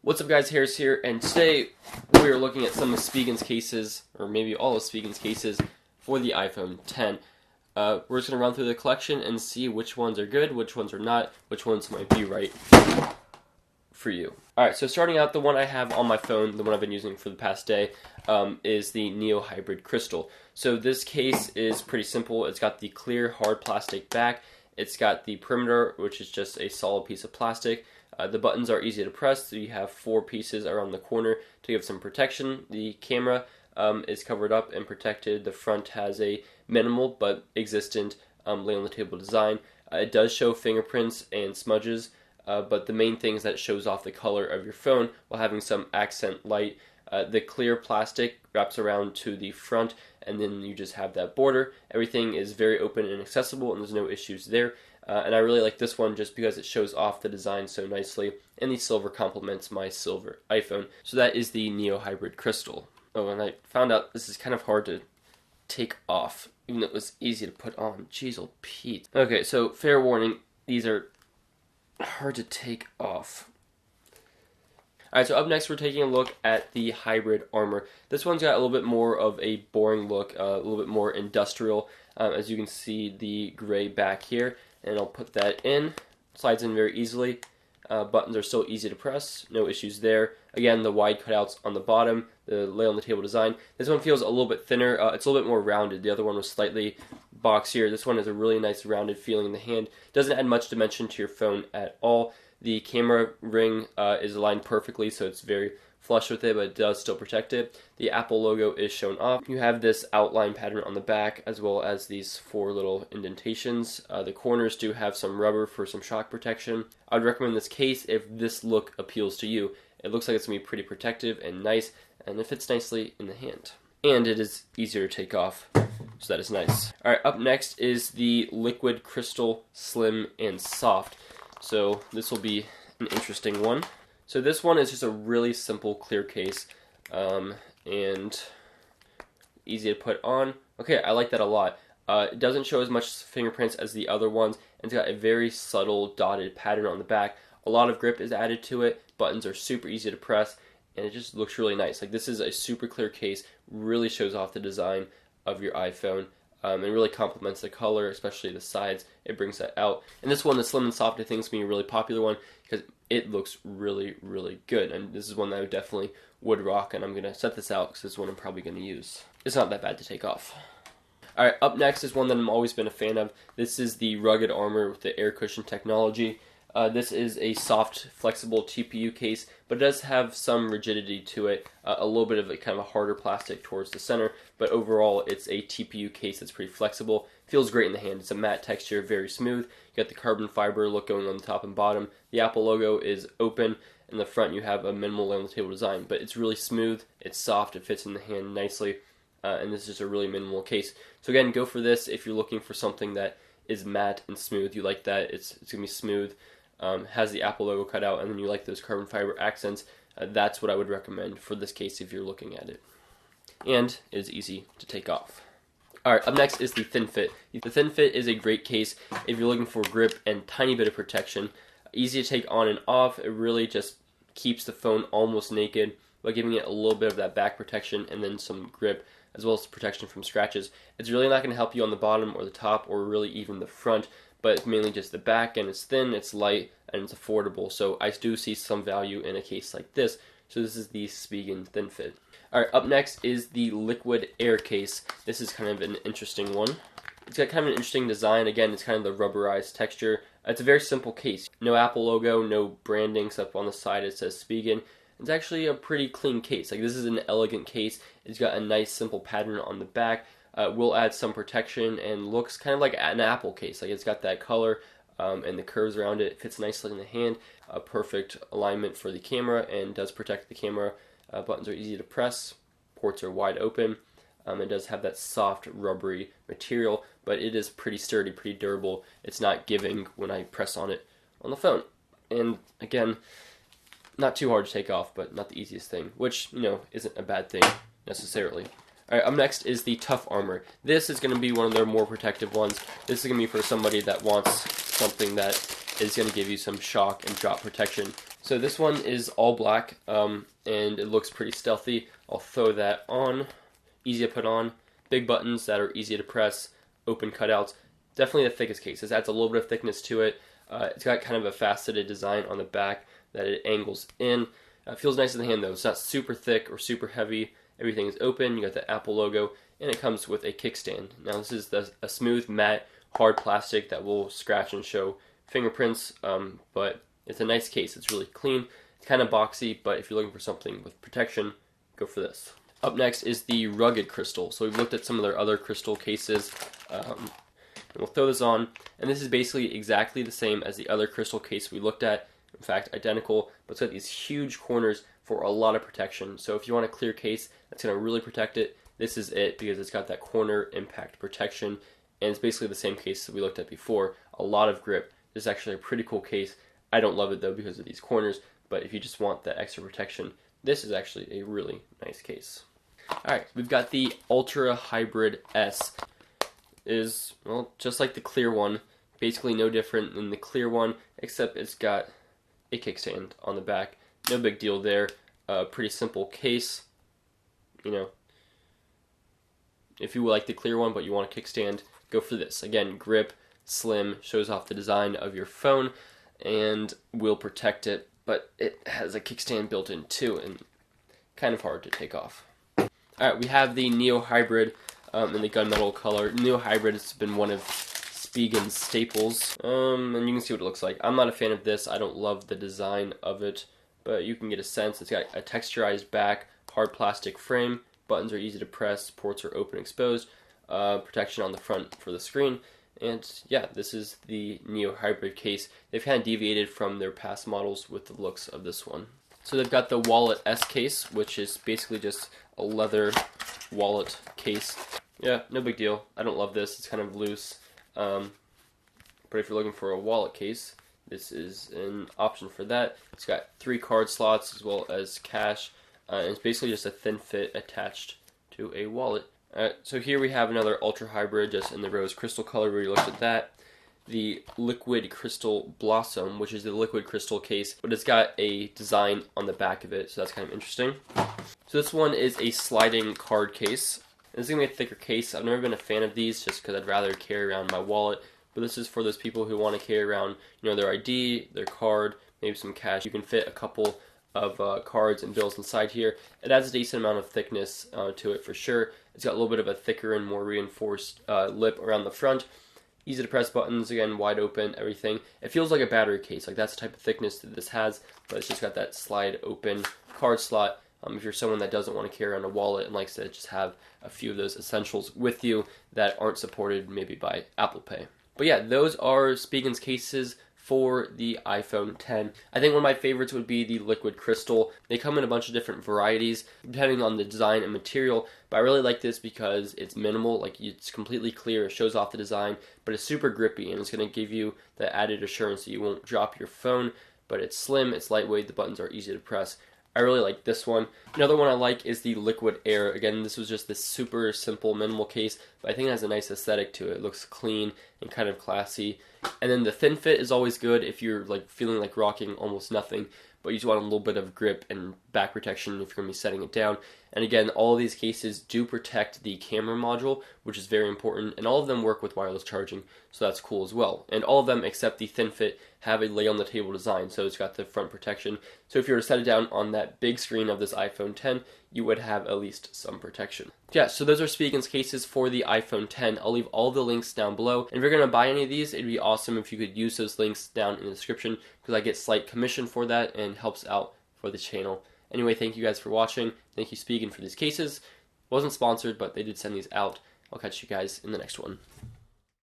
What's up guys, Harris here, and today we are looking at some of Spigen's cases, or maybe all of Spigen's cases, for the iPhone X. We're just going to run through the collection and see which ones are good, which ones are not, which ones might be right for you. Alright, so starting out, the one I have on my phone, the one I've been using for the past day, is the Neo Hybrid Crystal. So this case is pretty simple. It's got the clear, hard plastic back. It's got the perimeter, which is just a solid piece of plastic. The buttons are easy to press, so you have 4 pieces around the corner to give some protection. The camera is covered up and protected. The front has a minimal but existent lay on the table design. It does show fingerprints and smudges, but the main thing is that it shows off the color of your phone while having some accent light. The clear plastic wraps around to the front, and then you just have that border. Everything is very open and accessible, and there's no issues there. And I really like this one just because it shows off the design so nicely, and the silver complements my silver iPhone. So that is the Neo Hybrid Crystal. Oh, and I found out this is kind of hard to take off, even though it was easy to put on. Jeez, old Pete. Okay, so fair warning, these are hard to take off. Alright, so up next we're taking a look at the Hybrid Armor. This one's got a little bit more of a boring look, a little bit more industrial. As you can see, the gray back here, and I'll put that in. Slides in very easily. Buttons are still easy to press, no issues there. Again, the wide cutouts on the bottom, the lay on the table design. This one feels a little bit thinner, it's a little bit more rounded. The other one was slightly boxier. This one has a really nice rounded feeling in the hand. Doesn't add much dimension to your phone at all. The camera ring is aligned perfectly, so it's very flush with it, but it does still protect it. The Apple logo is shown off. You have this outline pattern on the back, as well as these 4 little indentations. The corners do have some rubber for some shock protection. I would recommend this case if this look appeals to you. It looks like it's going to be pretty protective and nice, and it fits nicely in the hand. And it is easier to take off, so that is nice. Alright, up next is the Liquid Crystal Slim and Soft. So this will be an interesting one. So this one is just a really simple clear case, and easy to put on. Okay, I like that a lot. It doesn't show as much fingerprints as the other ones, and it's got a very subtle dotted pattern on the back. A lot of grip is added to it. Buttons are super easy to press, and it just looks really nice. Like, this is a super clear case, really shows off the design of your iPhone. And really complements the color, especially the sides. It brings that out. And this one, the Slim and Soft, I think is going to be a really popular one because it looks really, really good. And this is one that I definitely would rock, and I'm going to set this out because this is one I'm probably going to use. It's not that bad to take off. Alright, up next is one that I've always been a fan of. This is the Rugged Armor with the air cushion technology. This is a soft, flexible TPU case, but it does have some rigidity to it, a little bit of a kind of a harder plastic towards the center, but overall it's a TPU case that's pretty flexible. Feels great in the hand. It's a matte texture, very smooth. You got the carbon fiber look going on the top and bottom. The Apple logo is open. In the front you have a minimal lay on the table design, but it's really smooth, it's soft, it fits in the hand nicely, and this is just a really minimal case. So again, go for this if you're looking for something that is matte and smooth. You like that, it's going to be smooth. Has the Apple logo cut out, and then you like those carbon fiber accents. That's what I would recommend for this case if you're looking at it. And it is easy to take off. Alright, up next is the Thin Fit. The Thin Fit is a great case if you're looking for grip and tiny bit of protection. Easy to take on and off. It really just keeps the phone almost naked by giving it a little bit of that back protection and then some grip, as well as protection from scratches. It's really not going to help you on the bottom or the top or really even the front, but it's mainly just the back, and it's thin, it's light, and it's affordable. So I do see some value in a case like this. So this is the Spigen Thin Fit. Alright, up next is the Liquid Air case. This is kind of an interesting one. It's got kind of an interesting design. Again, it's kind of the rubberized texture. It's a very simple case. No Apple logo, no branding, except on the side it says Spigen. It's actually a pretty clean case. Like, this is an elegant case. It's got a nice simple pattern on the back. Will add some protection and looks kind of like an Apple case. Like, it's got that color and the curves around it. It fits nicely in the hand. Perfect alignment for the camera and does protect the camera. Buttons are easy to press. Ports are wide open. It does have that soft, rubbery material, but it is pretty sturdy, pretty durable. It's not giving when I press on it on the phone. And again, not too hard to take off, but not the easiest thing, which, you know, isn't a bad thing necessarily. Alright, up next is the Tough Armor. This is going to be one of their more protective ones. This is going to be for somebody that wants something that is going to give you some shock and drop protection. So this one is all black, and it looks pretty stealthy. I'll throw that on. Easy to put on. Big buttons that are easy to press. Open cutouts. Definitely the thickest case. This adds a little bit of thickness to it. It's got kind of a faceted design on the back that it angles in. Feels nice in the hand though. It's not super thick or super heavy. Everything is open. You got the Apple logo, and it comes with a kickstand. Now this is a smooth, matte, hard plastic that will scratch and show fingerprints, but it's a nice case. It's really clean. It's kind of boxy, but if you're looking for something with protection, go for this. Up next is the rugged crystal. So we've looked at some of their other crystal cases. We'll throw this on, and this is basically exactly the same as the other crystal case we looked at. In fact, identical, but it's got these huge corners for a lot of protection. So if you want a clear case that's going to really protect it, this is it, because it's got that corner impact protection, and it's basically the same case that we looked at before. A lot of grip. This is actually a pretty cool case. I don't love it though because of these corners, but if you just want that extra protection, this is actually a really nice case. Alright, we've got the Ultra Hybrid S. It is, well, just like the clear one, basically no different than the clear one, except it's got a kickstand on the back. No big deal there. Pretty simple case. You know, if you like the clear one but you want a kickstand, go for this. Again, grip, slim, shows off the design of your phone, and will protect it, but it has a kickstand built in too, and kind of hard to take off. Alright, we have the Neo Hybrid in the gunmetal color. Neo Hybrid has been one of Spigen's staples, and you can see what it looks like. I'm not a fan of this. I don't love the design of it, but you can get a sense. It's got a texturized back, hard plastic frame, buttons are easy to press, ports are open exposed, protection on the front for the screen, and yeah, this is the Neo Hybrid case. They've kind of deviated from their past models with the looks of this one. So they've got the Wallet S case, which is basically just a leather wallet case. Yeah, no big deal. I don't love this. It's kind of loose. But if you're looking for a wallet case, this is an option for that. It's got 3 card slots as well as cash. And it's basically just a thin fit attached to a wallet. So here we have another Ultra Hybrid, just in the rose crystal color. We looked at that. The Liquid Crystal Blossom, which is the liquid crystal case, but it's got a design on the back of it, so that's kind of interesting. So this one is a sliding card case. This is going to be a thicker case. I've never been a fan of these just because I'd rather carry around my wallet, but this is for those people who want to carry around, you know, their ID, their card, maybe some cash. You can fit a couple of cards and bills inside here. It adds a decent amount of thickness to it for sure. It's got a little bit of a thicker and more reinforced lip around the front. Easy to press buttons, again, wide open, everything. It feels like a battery case, like that's the type of thickness that this has, but it's just got that slide open card slot. If you're someone that doesn't want to carry around a wallet and likes to just have a few of those essentials with you that aren't supported maybe by Apple Pay. But yeah, those are Spigen's cases for the iPhone 10. I think one of my favorites would be the Liquid Crystal. They come in a bunch of different varieties depending on the design and material, but I really like this because it's minimal, like it's completely clear, it shows off the design, but it's super grippy and it's going to give you the added assurance that you won't drop your phone, but it's slim, it's lightweight, the buttons are easy to press. I really like this one. Another one I like is the Liquid Air. Again, this was just this super simple minimal case, but I think it has a nice aesthetic to it. It looks clean and kind of classy. And then the thin fit is always good if you're like feeling like rocking almost nothing, but you just want a little bit of grip and back protection if you're going to be setting it down. And again, all of these cases do protect the camera module, which is very important, and all of them work with wireless charging, so that's cool as well. And all of them, except the thin fit, have a lay on the table design, so it's got the front protection. So if you were to set it down on that big screen of this iPhone 10, you would have at least some protection. Yeah, so those are Spigen's cases for the iPhone 10. I'll leave all the links down below. And if you're going to buy any of these, it'd be awesome if you could use those links down in the description, because I get slight commission for that and helps out for the channel. Anyway, thank you guys for watching. Thank you, Spigen, for these cases. Wasn't sponsored, but they did send these out. I'll catch you guys in the next one.